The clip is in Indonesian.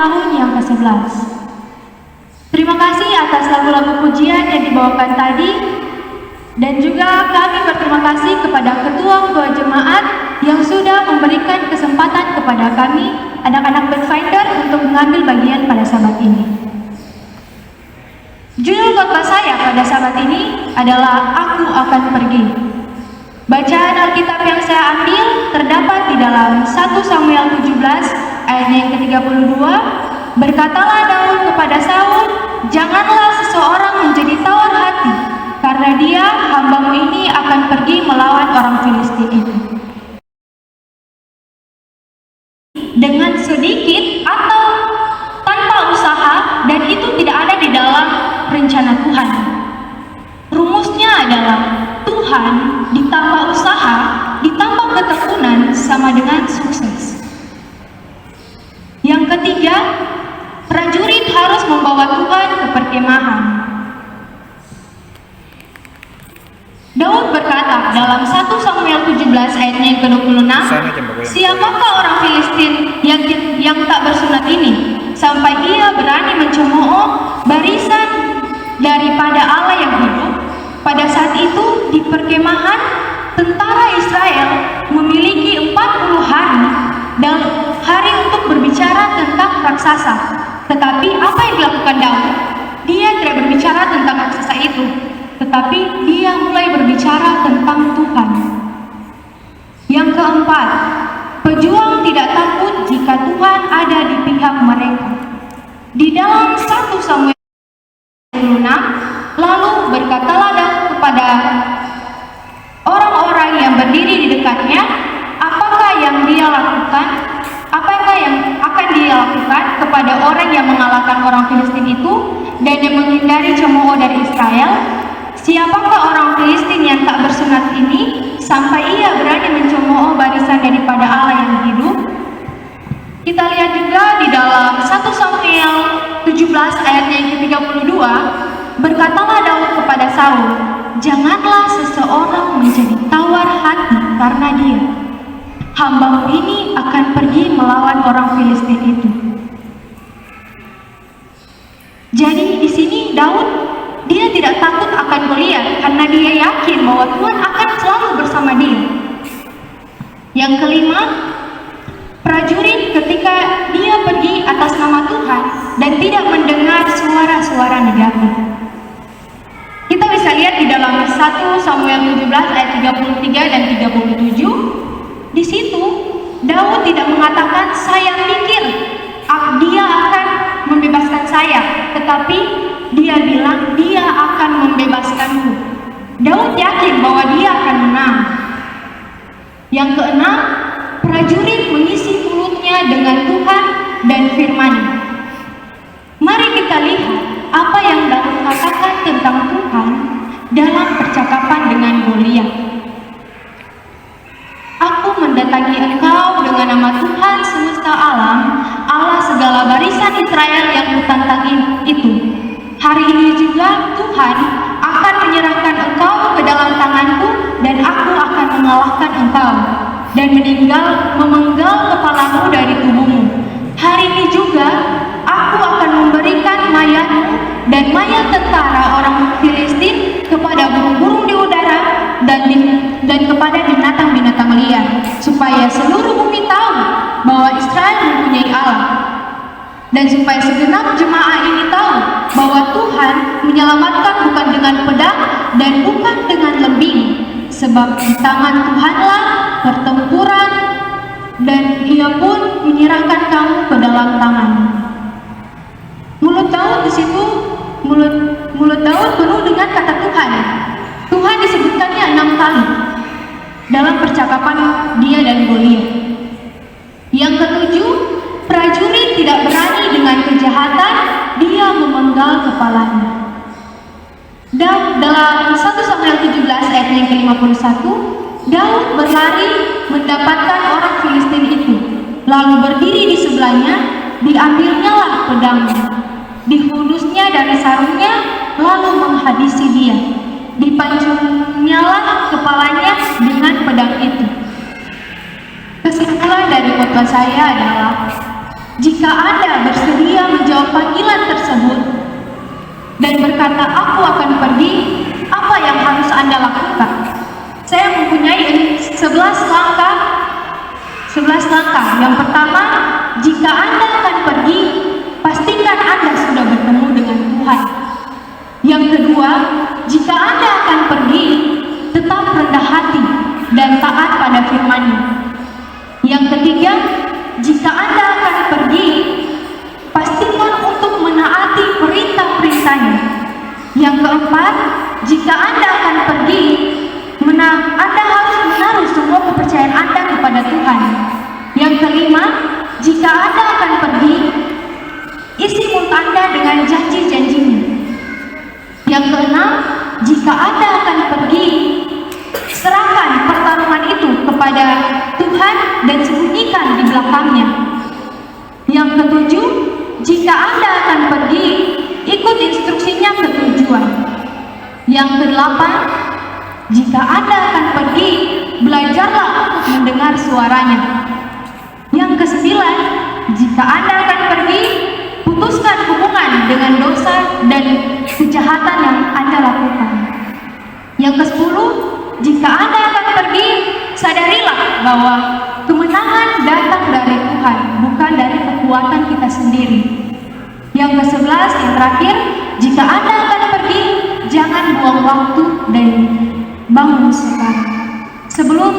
tahun yang ke-11. Terima kasih atas lagu-lagu pujian yang dibawakan tadi, dan juga kami berterima kasih kepada ketua jemaat yang sudah memberikan kesempatan kepada kami, anak-anak Pathfinder, untuk mengambil bagian pada sabat ini. Judul khotbah saya pada sabat ini adalah Aku Akan Pergi. Bacaan Alkitab yang saya ambil terdapat di dalam 1 Samuel 17 ayatnya yang ke-32. Berkatalah Daud kepada Saul, janganlah seseorang menjadi tawar hati, karena dia, hambamu ini, akan pergi melawan orang Filistin itu. Dengan sedikit atau tanpa usaha, dan itu tidak ada di dalam rencana Tuhan. Rumusnya adalah Tuhan ditambah usaha, ditambah ketekunan sama dengan sukses. Yang ketiga, prajurit harus membawa Tuhan ke perkemahan. Daud berkata dalam 1 Samuel 17 ayatnya yang ke-26, siapakah orang Filistin yang tak bersunat ini, sampai ia berani mencemooh barisan daripada Allah yang hidup? Pada saat itu di perkemahan, tentara Israel memiliki 40 hari dan hari untuk berbicara tentang raksasa. Tetapi apa yang dilakukan Daud? Dia tidak berbicara tentang raksasa itu, tetapi dia mulai berbicara tentang Tuhan. Yang keempat, pejuang tidak takut jika Tuhan ada di pihak mereka. Di dalam 1 Samuel 26, lalu berkatalah Daud kepada orang-orang yang berdiri di dekatnya, apakah yang dia lakukan? Apakah yang akan dia lakukan kepada orang yang mengalahkan orang Filistin itu dan yang menghindari cemooh dari Israel? Siapakah orang Filistin yang tak bersunat ini sampai ia berani mencemooh barisan daripada Allah yang hidup? Kita lihat juga di dalam 1 Samuel 17 ayatnya yang ke-32, berkatalah Daud kepada Saul, janganlah seseorang menjadi tawar hati karena dia, hambamu ini akan pergi melawan orang Filistin itu. Jadi di sini Daud, dia tidak takut akan Goliat karena dia yakin bahwa Tuhan akan selalu bersama dia. Yang kelima, prajurit ketika dia pergi atas nama Tuhan dan tidak mendengar suara-suara negatif. Kita bisa lihat di dalam 1 Samuel 17 ayat 33 dan 37. Di situ Daud tidak mengatakan saya pikir dia akan membebaskan saya, tetapi dia bilang dia akan membebaskanku. Daud yakin bahwa dia akan menang. Yang keenam, prajurit mengisi mulutnya dengan Tuhan dan firman. Mari kita lihat apa yang Daud katakan tentang Tuhan dalam percakapan dengan Goliat. Aku mendatangi engkau dengan nama Tuhan semesta alam, Allah segala barisan Israel yang kutantang itu. Hari ini juga Tuhan akan menyerahkan engkau ke dalam tanganku, dan aku akan mengalahkan engkau dan memenggal kepalamu dari tubuhmu. Hari ini juga aku akan memberikan mayatmu dan mayat tentara orang Filistin kepada burung-burung di udara dan kepada binatang-binatang liar, supaya seluruh bumi tahu bahwa Israel mempunyai Allah, dan supaya segenap jemaah ini tahu bahwa Tuhan menyelamatkan bukan dengan pedang dan bukan dengan lembing, sebab di tangan Tuhanlah pertempuran, dan Ia pun menyerahkan kamu ke dalam tangan-Mu. Mulut Daud di situ, mulut Daud penuh dengan kata Tuhan. Tuhan disebutkannya 6 kali dalam percakapan dia dan Goliat. Yang ketujuh, prajurit tidak berani dengan kejahatan, dia memenggal kepalanya. Dan dalam 1 Samuel 17 ayat yang ke-51, Daud berlari mendapatkan orang Filistin itu, lalu berdiri di sebelahnya, diambilnyalah pedangnya, dihunusnya dari sarungnya, lalu menghabisi dia. Dipancungnyalah kepalanya dengan pedang itu. Kesimpulan dari khotbah saya adalah Jika Anda bersedia menjawab panggilan tersebut dan berkata, "Aku akan pergi," apa yang harus Anda lakukan? Saya mempunyai 11 langkah. Yang pertama, jika Anda akan pergi, pastikan Anda sudah bertemu dengan Tuhan. Yang kedua, jika Anda akan pergi, tetap rendah hati dan taat pada firman-Nya. Yang ketiga, jika Anda akan pergi, pastikan untuk menaati perintah-perintah-Nya. Yang keempat, jika Anda akan pergi, Anda harus menaruh semua kepercayaan Anda kepada Tuhan. Yang kelima, jika Anda akan pergi, isi mulut Anda dengan janji-janji-Nya. Yang keenam, jika Anda akan pergi, serahkan pertarungan itu kepada Tuhan dan sembunyikan di belakangnya. Yang ketujuh, jika Anda akan pergi, ikut instruksinya ke tujuan. Yang kedelapan, jika Anda akan pergi, belajarlah untuk mendengar suaranya. Yang kesembilan, jika Anda akan pergi, putuskan hubungan dengan dosa dan kejahatan yang Anda lakukan. Yang kesepuluh, jika Anda akan pergi, sadarilah bahwa kemenangan datang dari Tuhan, bukan dari kekuatan kita sendiri. Yang ke-11, yang terakhir, jika Anda akan pergi, jangan buang waktu dan bangun sekarang. Sebelum